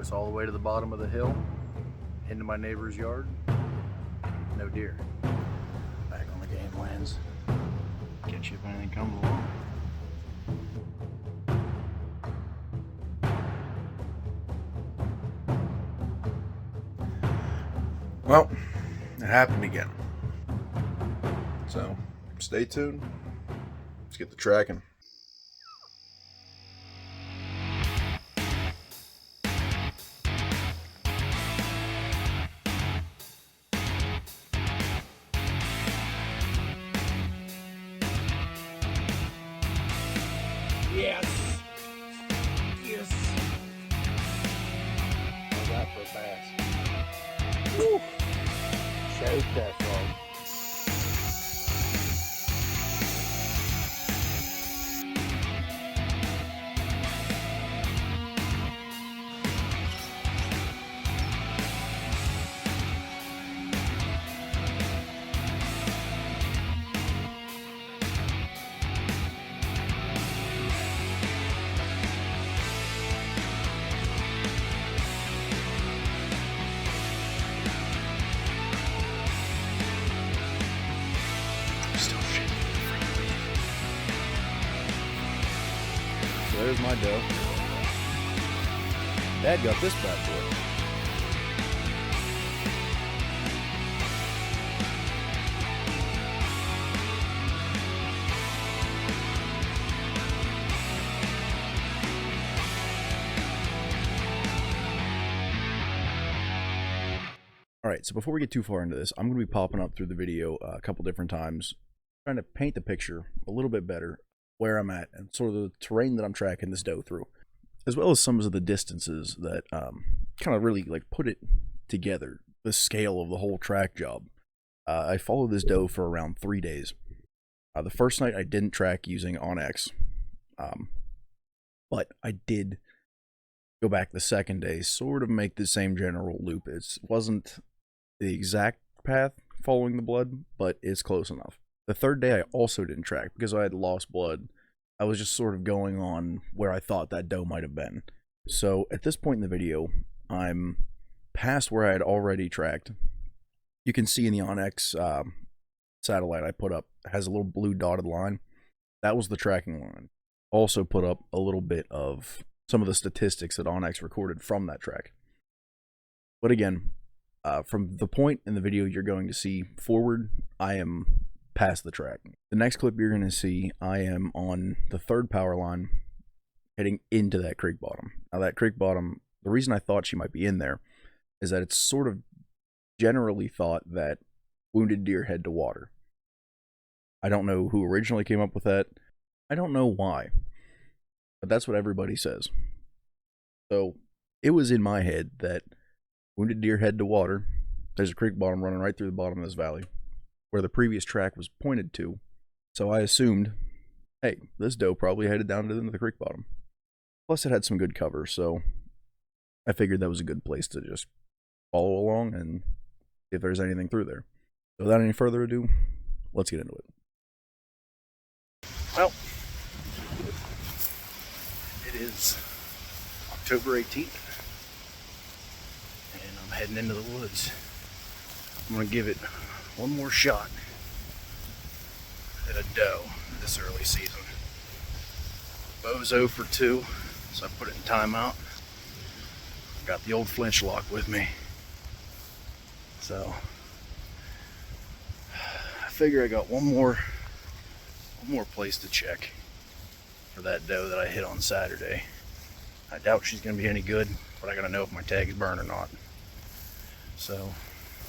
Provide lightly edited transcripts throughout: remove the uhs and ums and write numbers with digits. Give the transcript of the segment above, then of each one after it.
Bounce all the way to the bottom of the hill, into my neighbor's yard. No deer. Back on the game lands. Catch you if anything comes along. Well, it happened again. So, stay tuned. Let's get the tracking. Yes. Yes. How's that for a bass? Woo. Choke that frog. Still shit. So there's my doe. Dad got this bad boy. Alright, so before we get too far into this, I'm going to be popping up through the video a couple different times, trying to paint the picture a little bit better, where I'm at, and sort of the terrain that I'm tracking this doe through, as well as some of the distances that kind of really like put it together, the scale of the whole track job. I followed this doe for around 3 days. The first night I didn't track using onX, but I did go back the second day, sort of make the same general loop. It wasn't the exact path following the blood, but it's close enough. The third day I also didn't track because I had lost blood. I was just sort of going on where I thought that doe might have been. So at this point in the video, I'm past where I had already tracked. You can see in the onX satellite I put up, it has a little blue dotted line. That was the tracking line. Also put up a little bit of some of the statistics that onX recorded from that track. But again, from the point in the video you're going to see forward, I am past the track. The next clip you're going to see, I am on the third power line, heading into that creek bottom. Now that creek bottom, the reason I thought she might be in there is that it's sort of generally thought that wounded deer head to water. I don't know who originally came up with that. I don't know why, but that's what everybody says. So it was in my head that wounded deer head to water. There's a creek bottom running right through the bottom of this valley where the previous track was pointed to. So I assumed, hey, this doe probably headed down to the creek bottom. Plus it had some good cover, so I figured that was a good place to just follow along and see if there's anything through there. So without any further ado, let's get into it. Well, it is October 18th, and I'm heading into the woods. I'm going to give it one more shot at a doe this early season. Bow's 0 for 2, so I put it in timeout. Got the old flinch lock with me, so I figure I got one more place to check for that doe that I hit on Saturday. I doubt she's going to be any good, but I got to know if my tag is burned or not. So,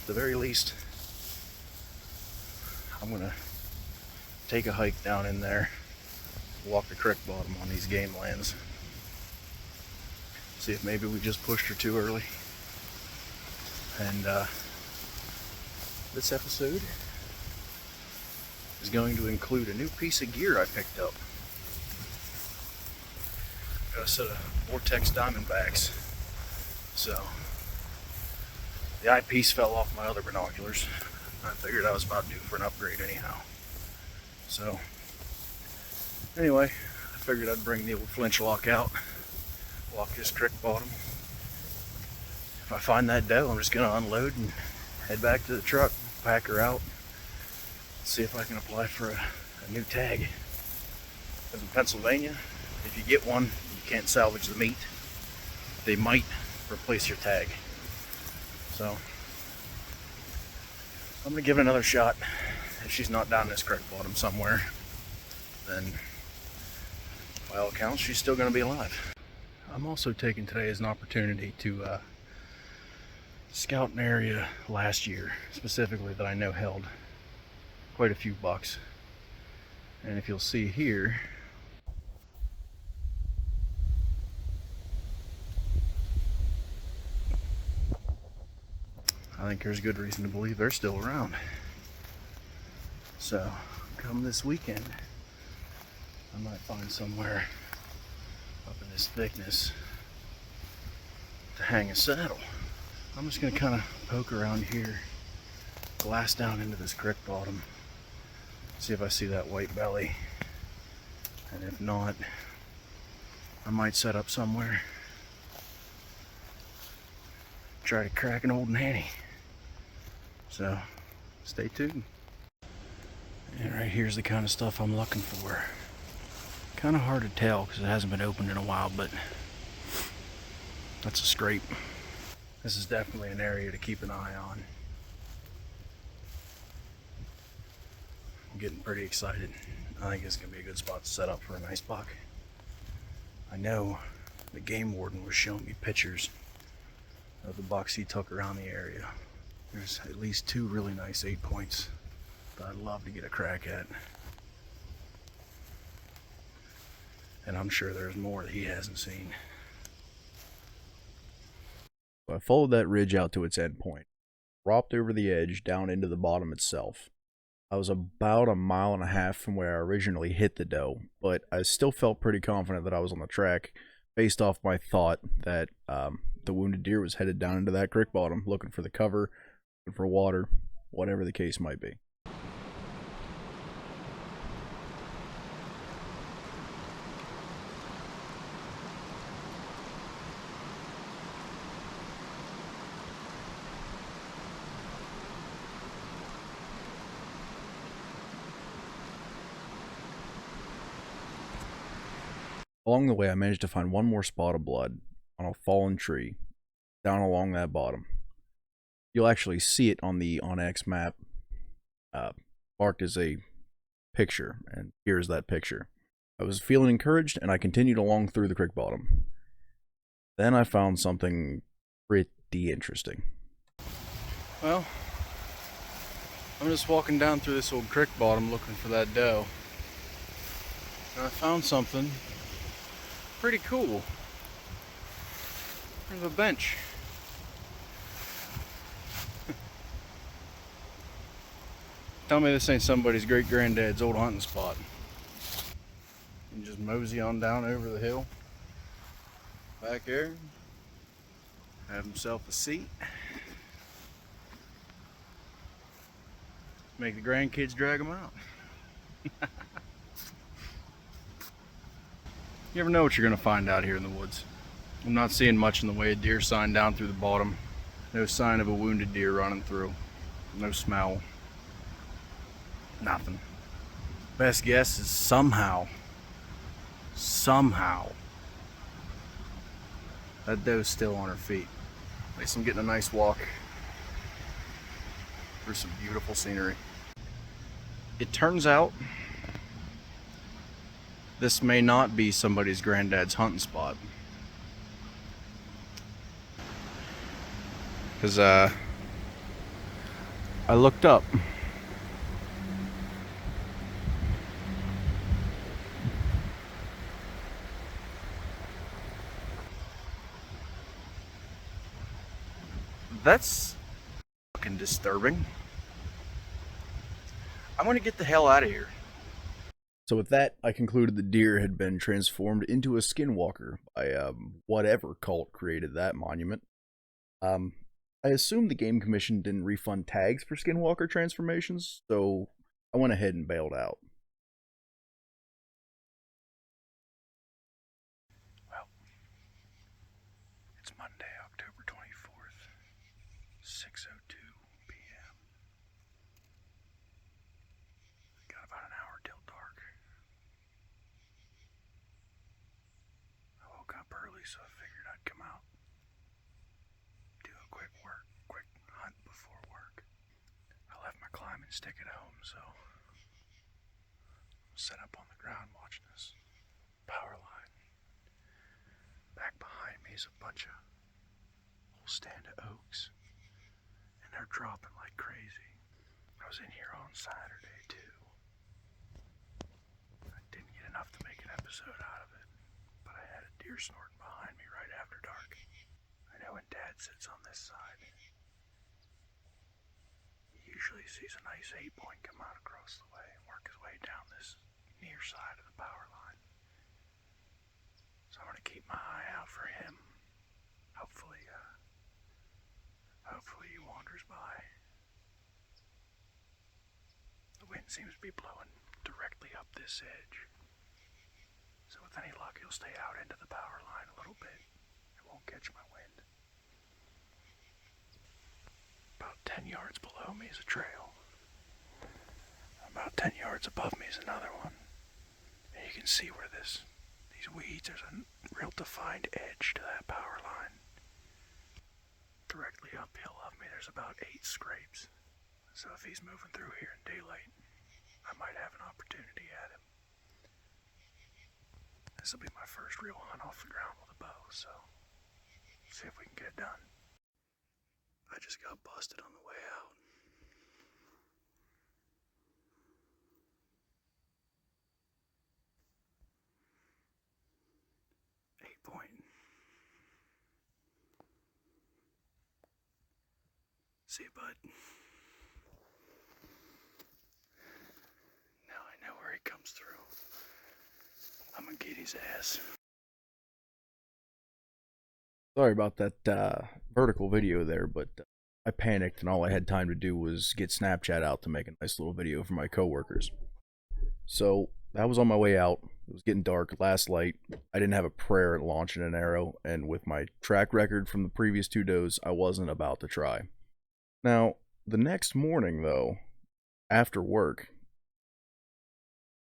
at the very least, I'm going to take a hike down in there, walk the creek bottom on these game lands, see if maybe we just pushed her too early. And this episode is going to include a new piece of gear I picked up. Got a set of Vortex Diamondbacks. So the eyepiece fell off my other binoculars. I figured I was about due for an upgrade anyhow. So anyway, I figured I'd bring the old flinch lock out, walk this creek bottom, if I find that doe, I'm just gonna unload and head back to the truck, pack her out, see if I can apply for a new tag. Because in Pennsylvania, if you get one, you can't salvage the meat. They might replace your tag. So I'm gonna give it another shot. If she's not down this creek bottom somewhere, then by all accounts, she's still gonna be alive. I'm also taking today as an opportunity to scout an area last year, specifically that I know held quite a few bucks. And if you'll see here, I think there's good reason to believe they're still around. So, come this weekend, I might find somewhere up in this thickness to hang a saddle. I'm just gonna kind of poke around here, glass down into this creek bottom, see if I see that white belly. And if not, I might set up somewhere, try to crack an old nanny. So, stay tuned. And right here's the kind of stuff I'm looking for. Kind of hard to tell because it hasn't been opened in a while, but that's a scrape. This is definitely an area to keep an eye on. I'm getting pretty excited. I think it's going to be a good spot to set up for a nice buck. I know the game warden was showing me pictures of the bucks he took around the area. There's at least 2 really nice 8 points that I'd love to get a crack at. And I'm sure there's more that he hasn't seen. I followed that ridge out to its end point, dropped over the edge down into the bottom itself. I was about 1.5 miles from where I originally hit the doe, but I still felt pretty confident that I was on the track based off my thought that the wounded deer was headed down into that creek bottom looking for the cover, looking for water, whatever the case might be. Along the way, I managed to find one more spot of blood on a fallen tree down along that bottom. You'll actually see it on the onX map, marked as a picture, and here's that picture. I was feeling encouraged, and I continued along through the creek bottom. Then I found something pretty interesting. Well, I'm just walking down through this old creek bottom looking for that doe, and I found something pretty cool. There's a bench. Tell me this ain't somebody's great granddad's old hunting spot. You can just mosey on down over the hill. Back there. Have himself a seat. Make the grandkids drag him out. You never know what you're going to find out here in the woods. I'm not seeing much in the way of deer sign down through the bottom. No sign of a wounded deer running through. No smell. Nothing. Best guess is somehow, that doe's still on her feet. At least I'm getting a nice walk through some beautiful scenery. It turns out this may not be somebody's granddad's hunting spot. Because I looked up. That's fucking disturbing. I'm gonna get the hell out of here. So with that, I concluded the deer had been transformed into a skinwalker by whatever cult created that monument. I assume the Game Commission didn't refund tags for skinwalker transformations, so I went ahead and bailed out. Well, it's Monday, October 24th. 6:02 p.m. Got about an hour till dark. I woke up early, so I figured I'd come out, do a quick hunt before work. I left my climbing stick at home, so I'm set up on the ground watching this power line. Back behind me is a bunch of whole stand of oaks, and they're dropping like crazy. I was in here on Saturday too. I didn't get enough to make an episode out of it, but I had a deer snorting behind me right after dark. I know when Dad sits on this side, he usually sees a nice 8-point come out across the way and work his way down this near side of the power line. So I'm gonna keep my eye out for him. Hopefully he wanders by. The wind seems to be blowing directly up this edge. So with any luck, he'll stay out into the power line a little bit. It won't catch my wind. About 10 yards below me is a trail. About 10 yards above me is another one. And you can see where these weeds, there's a real defined edge to that power line. Directly uphill of me, there's about 8 scrapes. So if he's moving through here in daylight, I might have an opportunity at him. This will be my first real hunt off the ground with a bow, so see if we can get it done. I just got busted on the way out. Point. See you, bud. Now I know where he comes through. I'm gonna get his ass. Sorry about that vertical video there, but I panicked and all I had time to do was get Snapchat out to make a nice little video for my coworkers. So I was on my way out. It was getting dark, last light. I didn't have a prayer at launching an arrow, and with my track record from the previous 2 does, I wasn't about to try. Now, the next morning, though, after work,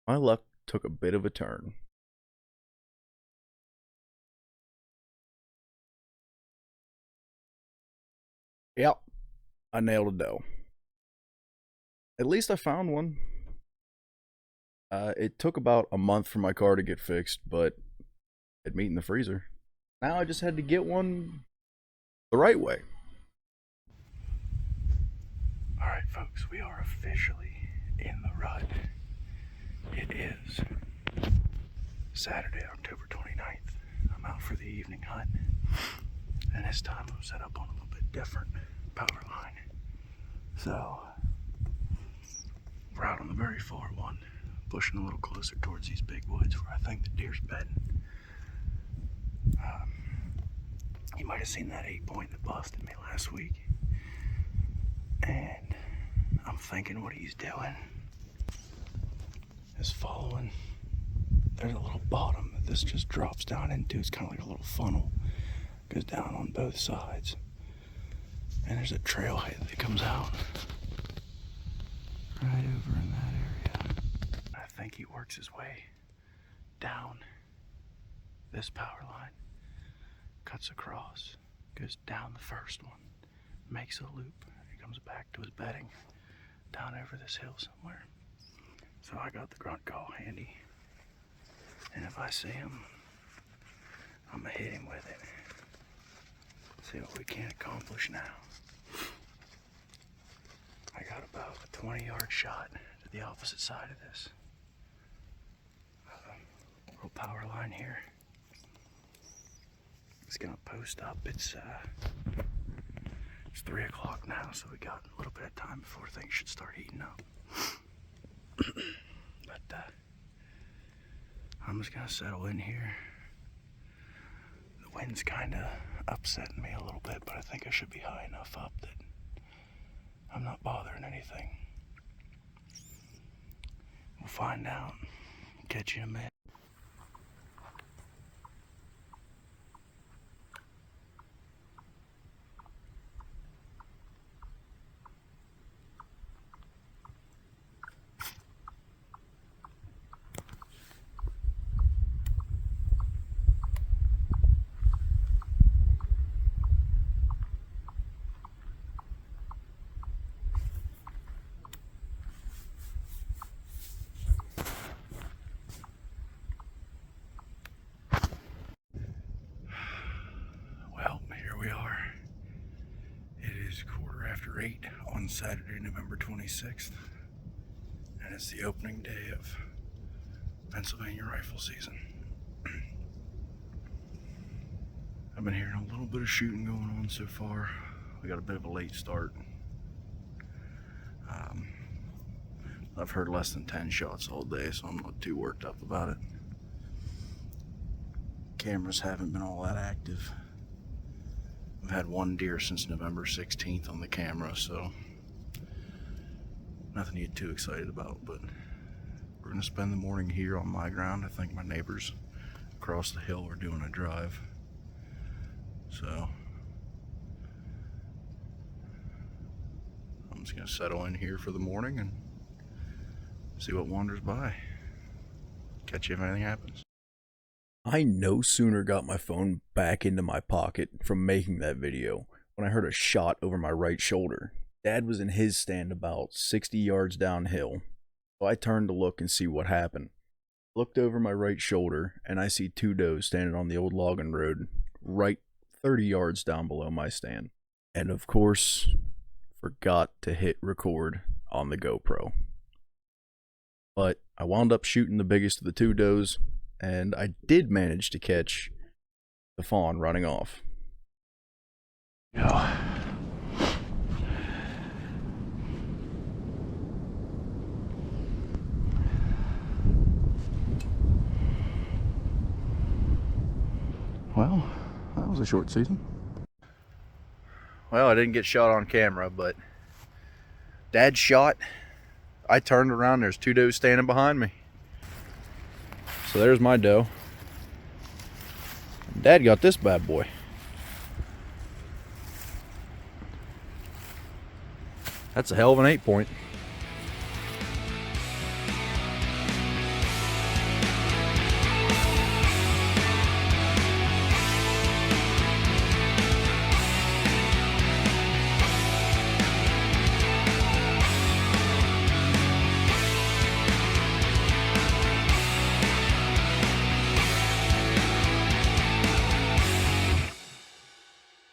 my luck took a bit of a turn. Yep, I nailed a doe. At least I found one. It took about a month for my car to get fixed, but it'd meet in the freezer. Now I just had to get one the right way. Alright folks, we are officially in the rut. It is Saturday, October 29th. I'm out for the evening hunt. And this time I'm set up on a little bit different power line. So, we're out on the very far one, pushing a little closer towards these big woods where I think the deer's bedding. You might have seen that 8-point that busted me last week. And I'm thinking what he's doing is following. There's a little bottom that this just drops down into. It's kind of like a little funnel. Goes down on both sides. And there's a trailhead that comes out right over in that area. I think he works his way down this power line, cuts across, goes down the first one, makes a loop, and comes back to his bedding down over this hill somewhere. So I got the grunt call handy, and if I see him, I'm gonna hit him with it. See what we can accomplish now. I got about a 20-yard shot to the opposite side of this little power line here. It's gonna post up. It's 3 o'clock now, so we got a little bit of time before things should start heating up. But I'm just gonna settle in here. The wind's kind of upsetting me a little bit, but I think I should be high enough up that I'm not bothering anything. We'll find out. Catch you in a minute. after 8 on Saturday, November 26th, and it's the opening day of Pennsylvania rifle season. I've been hearing a little bit of shooting going on so far. We got a bit of a late start. I've heard less than 10 shots all day, so I'm not too worked up about it. Cameras haven't been all that active. I've had one deer since November 16th on the camera, so nothing to get too excited about, but we're gonna spend the morning here on my ground. I think my neighbors across the hill are doing a drive. So I'm just gonna settle in here for the morning and see what wanders by. Catch you if anything happens. I no sooner got my phone back into my pocket from making that video when I heard a shot over my right shoulder. Dad was in his stand about 60 yards downhill, so I turned to look and see what happened. Looked over my right shoulder and I see 2 does standing on the old logging road right 30 yards down below my stand. And of course, forgot to hit record on the GoPro. But I wound up shooting the biggest of the 2 does, and I did manage to catch the fawn running off. Yeah. Well, that was a short season. Well, I didn't get shot on camera, but Dad shot. I turned around, there's 2 does standing behind me. So there's my doe. Dad got this bad boy. That's a hell of an 8-point.